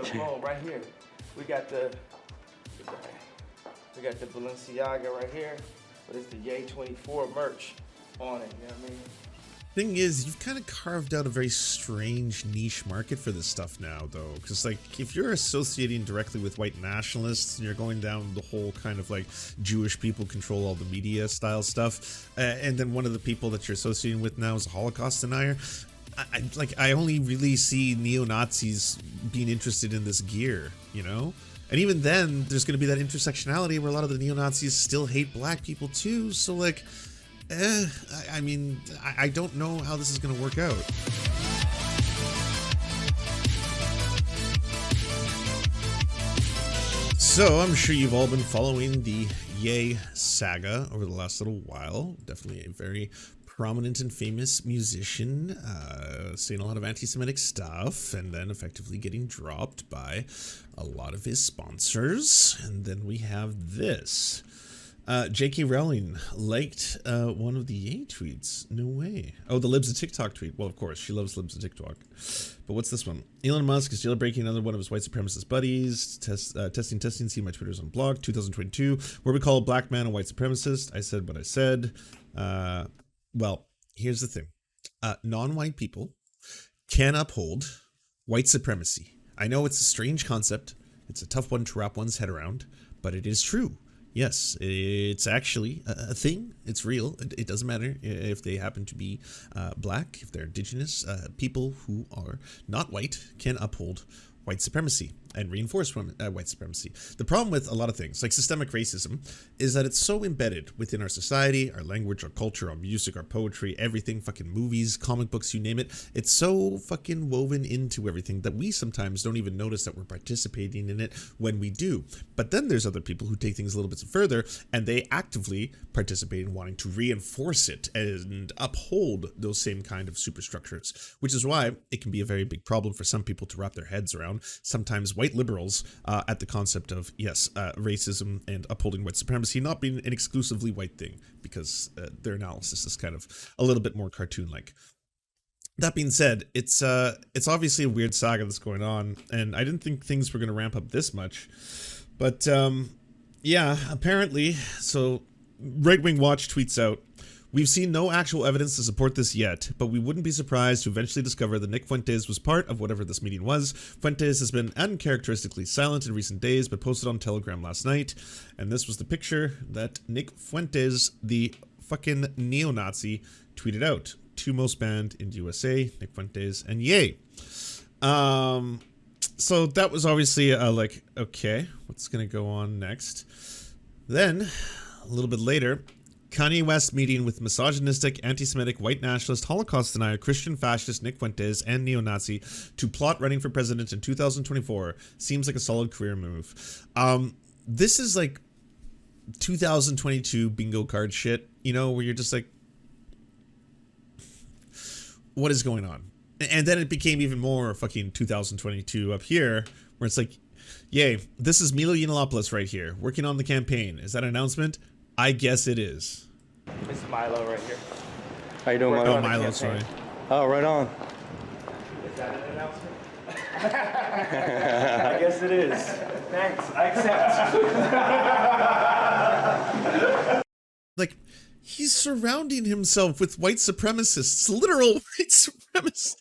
So boom, right here, we got the Balenciaga right here, but it's the Yay 24 merch on it. You know what I mean? Thing is, you've kind of carved out a very strange niche market for this stuff now, though, because like if you're associating directly with white nationalists and you're going down the whole kind of like Jewish people control all the media style stuff, and then one of the people that you're associating with now is a Holocaust denier, I only really see neo-Nazis being interested in this gear, you know? And even then, there's going to be that intersectionality where a lot of the neo-Nazis still hate black people too, so like, I mean, I don't know how this is going to work out. So I'm sure you've all been following the Ye saga over the last little while. Definitely a very prominent and famous musician, saying a lot of anti-Semitic stuff and then effectively getting dropped by a lot of his sponsors. And then we have this. J.K. Rowling liked one of the Ye tweets. No way. Oh, the Libs of TikTok tweet. Well, of course, she loves Libs of TikTok. But what's this one? Elon Musk is jailbreaking another one of his white supremacist buddies. Testing. See my Twitter's on blog. 2022. Where we call a black man a white supremacist. I said what I said. Well, here's the thing. Non-white people can uphold white supremacy. I know it's a strange concept. It's a tough one to wrap one's head around, but it is true. Yes, it's actually a thing. It's real. It doesn't matter if they happen to be black, if they're indigenous. People who are not white can uphold white supremacy and reinforce white supremacy. The problem with a lot of things, like systemic racism, is that it's so embedded within our society, our language, our culture, our music, our poetry, everything, fucking movies, comic books, you name it. It's so fucking woven into everything that we sometimes don't even notice that we're participating in it when we do. But then there's other people who take things a little bit further and they actively participate in wanting to reinforce it and uphold those same kind of superstructures, which is why it can be a very big problem for some people to wrap their heads around. Sometimes white liberals at the concept of, yes, racism and upholding white supremacy not being an exclusively white thing, because their analysis is kind of a little bit more cartoon-like. That being said, it's obviously a weird saga that's going on, and I didn't think things were going to ramp up this much. But yeah, apparently, so Right Wing Watch tweets out, "We've seen no actual evidence to support this yet, but we wouldn't be surprised to eventually discover that Nick Fuentes was part of whatever this meeting was. Fuentes has been uncharacteristically silent in recent days, but posted on Telegram last night." And this was the picture that Nick Fuentes, the fucking neo-Nazi, tweeted out. Two most banned in USA, Nick Fuentes and Ye. So that was obviously like, okay, what's gonna go on next? Then, a little bit later, Kanye West meeting with misogynistic, anti-Semitic, white nationalist, Holocaust denier, Christian fascist Nick Fuentes and neo-Nazi to plot running for president in 2024 seems like a solid career move. This is like 2022 bingo card shit, you know, where you're just like, what is going on? And then it became even more fucking 2022 up here, where it's like, yay, this is Milo Yiannopoulos right here, working on the campaign. Is that an announcement? I guess it is. It's Milo right here. How you doing, Milo? Oh, Milo, sorry. Oh, right on. Is that an announcement? I guess it is. Thanks, I accept. Like, he's surrounding himself with white supremacists, literal white supremacists.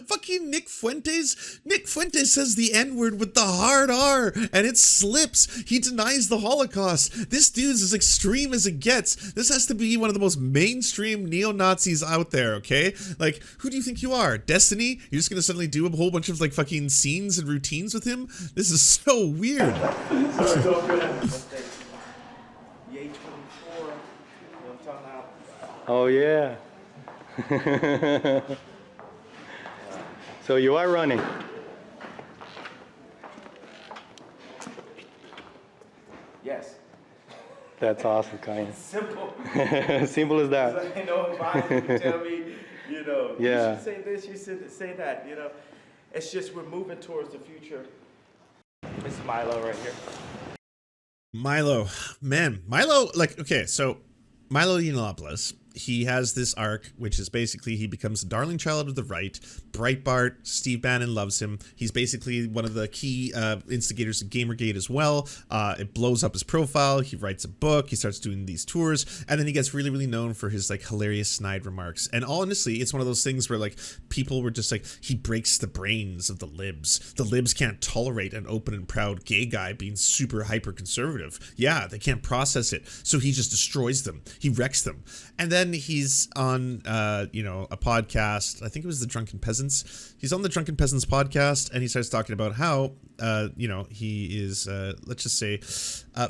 Fucking Nick Fuentes. Nick Fuentes says the N-word with the hard R, and it slips. He denies the Holocaust. This dude's as extreme as it gets. This has to be one of the most mainstream neo-Nazis out there, okay? Like, who do you think you are? Destiny? You're just gonna suddenly do a whole bunch of, like, fucking scenes and routines with him? This is so weird. Sorry, don't do that. Yay 24. You know what I'm talking about? Oh, yeah. So you are running. Yes. That's awesome, Kanye. Simple. Simple as that. I know if I you tell me, you know, Yeah. you should say this, you should say that, you know. It's just we're moving towards the future. It's Milo right here. Milo, man, Milo, like, okay, so Milo Yiannopoulos he has this arc, which is basically he becomes a darling child of the right. Breitbart, Steve Bannon loves him. He's basically one of the key instigators of Gamergate as well. It blows up his profile. He writes a book. He starts doing these tours, and then he gets really, really known for his like hilarious snide remarks. And honestly, it's one of those things where like people were just like, he breaks the brains of the libs. The libs can't tolerate an open and proud gay guy being super hyper conservative. Yeah, they can't process it, so he just destroys them. He wrecks them. And then he's on, you know, a podcast. I think it was the Drunken Peasants. He's on the Drunken Peasants podcast, and he starts talking about how, you know, he is, let's just say,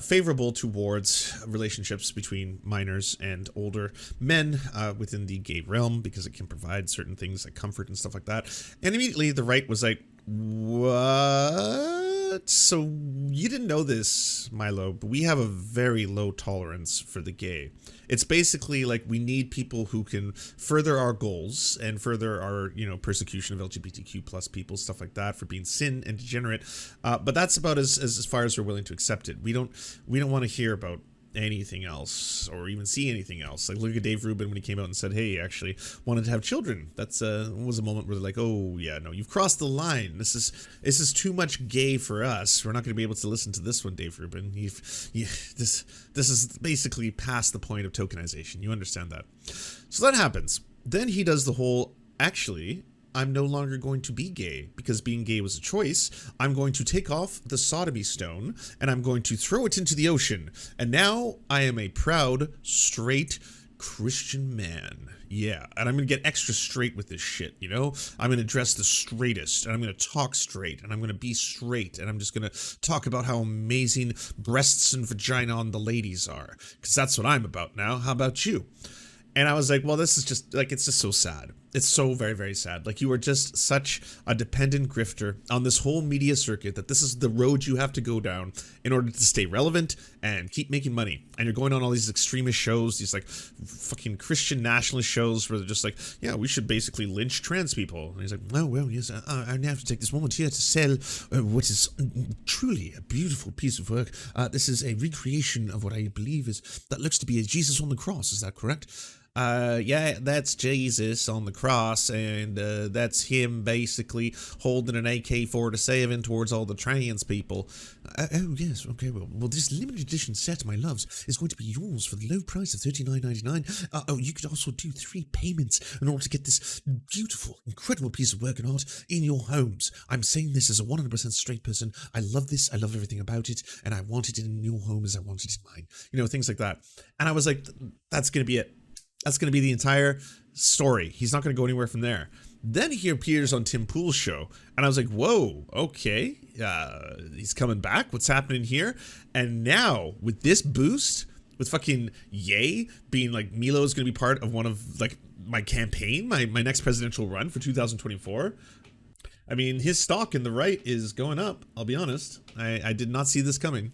favorable towards relationships between minors and older men within the gay realm because it can provide certain things like comfort and stuff like that. And immediately the right was like, what? So you didn't know this, Milo, but we have a very low tolerance for the gay. It's basically like we need people who can further our goals and further our, you know, persecution of LGBTQ plus people, stuff like that, for being sin and degenerate. But that's about as far as we're willing to accept it. We don't want to hear about anything else or even see anything else. Like, look at Dave Rubin when he came out and said, hey, actually wanted to have children. That's was a moment where they're like, oh yeah, no, you've crossed the line. This is too much gay for us. We're not going to be able to listen to this one, Dave Rubin. This is basically past the point of tokenization. You understand that. So that happens. Then he does the whole, actually, I'm no longer going to be gay because being gay was a choice. I'm going to take off the sodomy stone and I'm going to throw it into the ocean. And now I am a proud, straight Christian man. Yeah, and I'm going to get extra straight with this shit, you know? I'm going to dress the straightest, and I'm going to talk straight, and I'm going to be straight, and I'm just going to talk about how amazing breasts and vagina on the ladies are, because that's what I'm about now. How about you? And I was like, well, this is just, like, it's just so sad. It's so very, very sad. Like, you are just such a dependent grifter on this whole media circuit that this is the road you have to go down in order to stay relevant and keep making money. And you're going on all these extremist shows, these, like, fucking Christian nationalist shows where they're just like, yeah, we should basically lynch trans people. And he's like, oh, well, yes, I now have to take this moment here to sell what is truly a beautiful piece of work. This is a recreation of what I believe that looks to be a Jesus on the cross. Is that correct? Yeah, that's Jesus on the cross, and that's him basically holding an AK-47 towards all the trans people. Oh yes, okay, well this limited edition set, my loves, is going to be yours for the low price of $39.99. Oh, you could also do 3 payments in order to get this beautiful, incredible piece of work and art in your homes. I'm saying this as a 100% straight person. I love this, I love everything about it, and I want it in your home as I want it in mine. You know, things like that. And I was like, that's gonna be it. That's going to be the entire story. He's not going to go anywhere from there. Then he appears on Tim Pool's show, and I was like, whoa, okay, he's coming back. What's happening here? And now, with this boost, with fucking Ye being like, Milo is going to be part of one of, like, my campaign, my next presidential run for 2024. I mean, his stock in the right is going up, I'll be honest. I did not see this coming.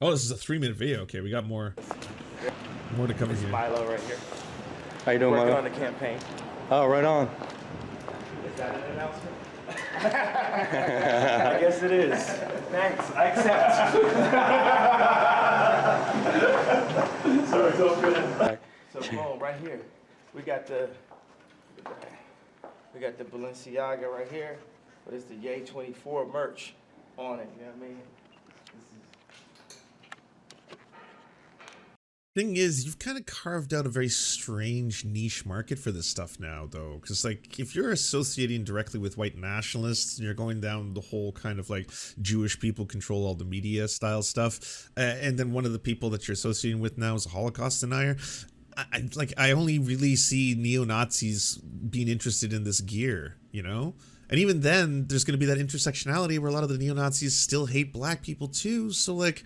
Oh, this is a 3-minute video. Okay, we got more to cover here. Milo right here. How you doing, Working Milo? on the campaign. Oh, right on. Is that an announcement? I guess it is. Thanks, I accept. So it's all good. So boom, right here, we got the Balenciaga right here, but it's the Ye 24 merch on it. You know what I mean? Thing is, you've kind of carved out a very strange niche market for this stuff now, though, because like if you're associating directly with white nationalists and you're going down the whole kind of like Jewish people control all the media style stuff, and then one of the people that you're associating with now is a Holocaust denier, I only really see neo-Nazis being interested in this gear, you know? And even then, there's going to be that intersectionality where a lot of the neo-Nazis still hate black people too, so like,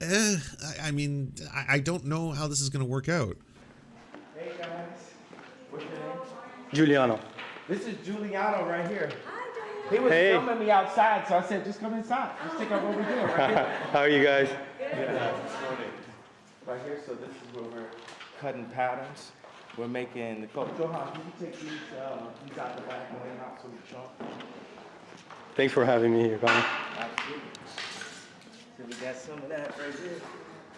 I mean, I don't know how this is going to work out. Hey guys, what's your name? Giuliano. This is Giuliano right here. He was Hey. filming me outside, so I said, just come inside. Let's take out what we're doing right here. How are you guys? Right here, so this is where we're cutting patterns. We're making the coat. Johan, can you take these out the back and lay them out so we can show them? Thanks for having me here, Connie. Absolutely. So we got some of that right here.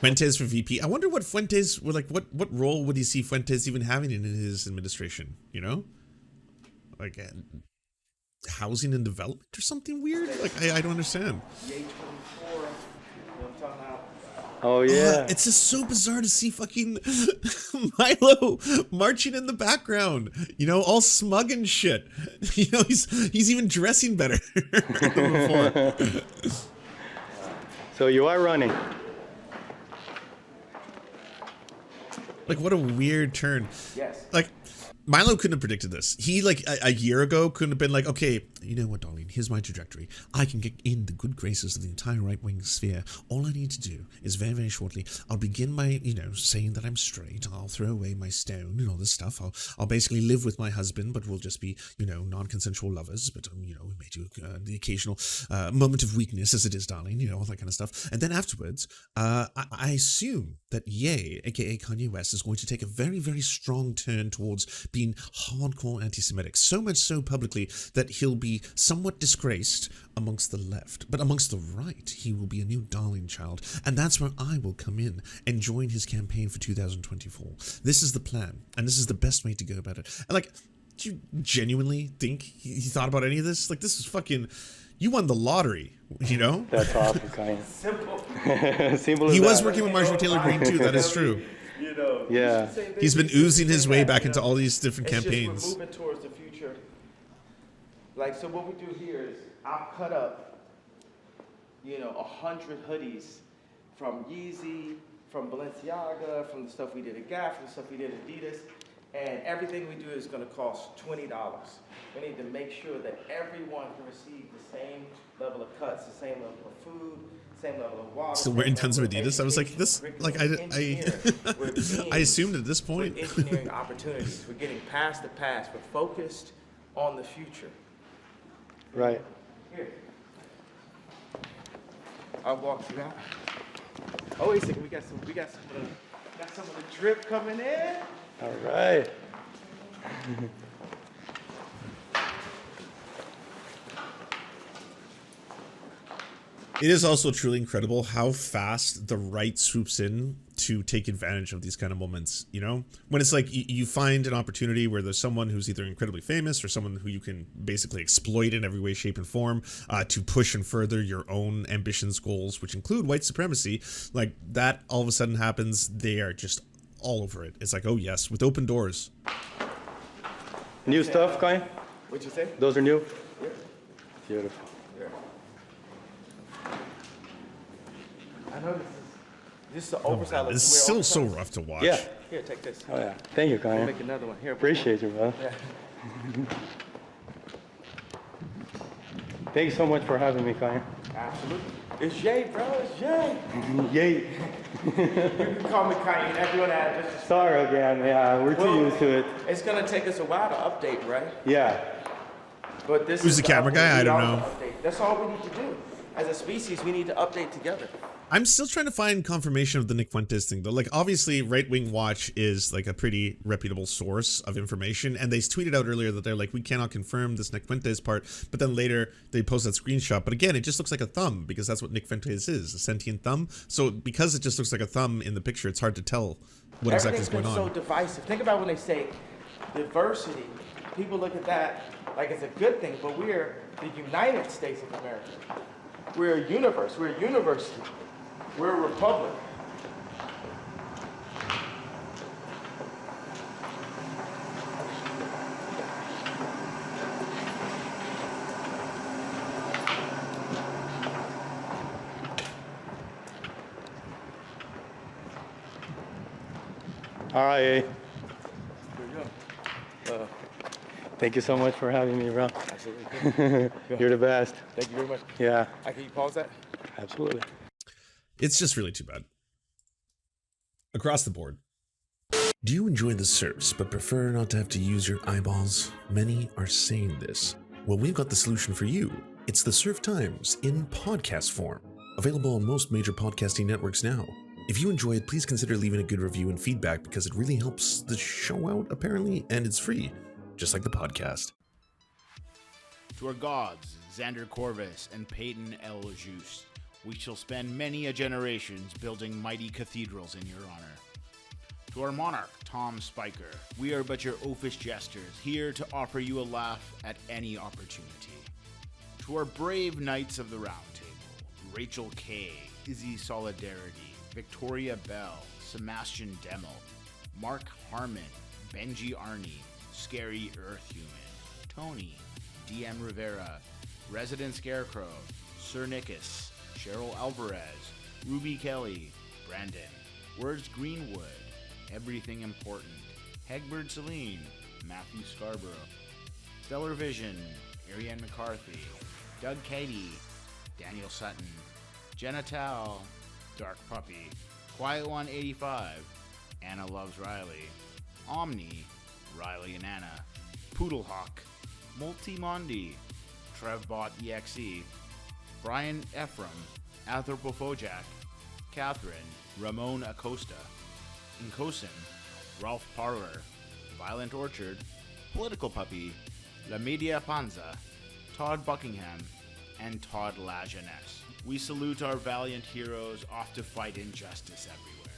Fuentes for VP. I wonder what Fuentes would like. What role would you see Fuentes even having in his administration? You know, like housing and development or something weird. Like I don't understand. Yay 24. You know what I'm talking about? Oh yeah. It's just so bizarre to see fucking Milo marching in the background. You know, all smug and shit. You know, he's even dressing better than before. So you are running. Like, what a weird turn. Yes. Like, Milo couldn't have predicted this. He, like, a year ago couldn't have been like, okay, you know what, darling, here's my trajectory. I can get in the good graces of the entire right-wing sphere. All I need to do is very, very shortly, I'll begin my, you know, saying that I'm straight. I'll throw away my stone and all this stuff. I'll basically live with my husband, but we'll just be, you know, non-consensual lovers. But, you know, we may do the occasional moment of weakness as it is, darling, you know, all that kind of stuff. And then afterwards, I assume that Ye, aka Kanye West, is going to take a very, very strong turn towards being hardcore anti-Semitic, so much so publicly that he'll be somewhat disgraced amongst the left, but amongst the right, he will be a new darling child, and that's where I will come in and join his campaign for 2024. This is the plan, and this is the best way to go about it. And like, do you genuinely think he thought about any of this? Like, this is fucking, you won the lottery, you know? That's awesome, Kanye. Simple. Simple as He was that. working with Marjorie Taylor Greene too, that is true. You know, Yeah. He's been oozing his way back into all these different It's campaigns. just we're moving towards the future. Like, so what we do here is I'll cut up, you know, 100 hoodies from Yeezy, from Balenciaga, from the stuff we did at Gap, from the stuff we did at Adidas, and everything we do is going to cost $20. We need to make sure that everyone can receive the same level of cuts, the same level of food, same level of water. Still wearing tons of Adidas. I was like, this, like, I assumed at this point. We're engineering opportunities. We're getting past the past. We're focused on the future. Right. Here. I'll walk you out. Oh, wait a second. We got some of the drip coming in. All right. It is also truly incredible how fast the right swoops in to take advantage of these kind of moments, you know? When it's like you find an opportunity where there's someone who's either incredibly famous or someone who you can basically exploit in every way, shape, and form to push and further your own ambitions, goals, which include white supremacy. Like, that all of a sudden happens, they are just all over it. It's like, oh yes, with open doors. New stuff, Kanye? What'd you say? Those are new? Yeah. Beautiful. Yeah. I know this is the oversized. It's still so rough to watch. Yeah. Here, take this. Oh yeah. Thank you, We'll Kanye. make another one. Here. Appreciate you, bro. Yeah. Thank you so much for having me, Kanye. Absolutely. It's Jay, bro. It's Jay. Yay. You can call me Kanye. Everyone has just. Sorry again. Yeah, we're too used to it. It's gonna take us a while to update, right? Yeah. But this Who's is the camera update. guy? I We don't all know. update. That's all we need to do. As a species, we need to update together. I'm still trying to find confirmation of the Nick Fuentes thing, though. Like, obviously, Right Wing Watch is like a pretty reputable source of information, and they tweeted out earlier that they're like, we cannot confirm this Nick Fuentes part, but then later they post that screenshot. But again, it just looks like a thumb, because that's what Nick Fuentes is, a sentient thumb. So because it just looks like a thumb in the picture, it's hard to tell what exactly is going Everything's been on. so divisive. Think about when they say diversity. People look at that like it's a good thing, but we're the United States of America. We're a universe. We're a university. We're a republic. All right. Here you go. Thank you so much for having me, bro. Absolutely. You're the best. Thank you very much. Yeah, Can you pause that? absolutely. It's just really too bad. Across the board. Do you enjoy the Serfs but prefer not to have to use your eyeballs? Many are saying this. Well, we've got the solution for you. It's the Serf Times in podcast form, available on most major podcasting networks now. If you enjoy it, please consider leaving a good review and feedback because it really helps the show out, apparently, and it's free, just like the podcast. To our gods, Xander Corvus and Peyton L. Juste, We shall spend many a generations building mighty cathedrals in your honor. To our monarch, Tom Spiker, we are but your oafish jesters, here to offer you a laugh at any opportunity. To our brave knights of the Round Table, Rachel Kay, Izzy Solidarity, Victoria Bell, Sebastian Demmel, Mark Harmon, Benji Arney, Scary Earth Human, Tony, DM Rivera, Resident Scarecrow, Sir Nickus, Cheryl Alvarez, Ruby Kelly, Brandon, Words Greenwood, Everything Important, Hegbert Celine, Matthew Scarborough, Stellar Vision, Ariane McCarthy, Doug Cady, Daniel Sutton, Jenna Tal, Dark Puppy, Quiet One 85, Anna Loves Riley, Omni, Riley and Anna, Poodlehawk, Multimondi, Trevbot EXE, Brian Ephraim, Anthropophojack, Catherine, Ramon Acosta, Nkosin, Ralph Parler, Violent Orchard, Political Puppy, La Media Panza, Todd Buckingham, and Todd La Jeunesse. We salute our valiant heroes off to fight injustice everywhere.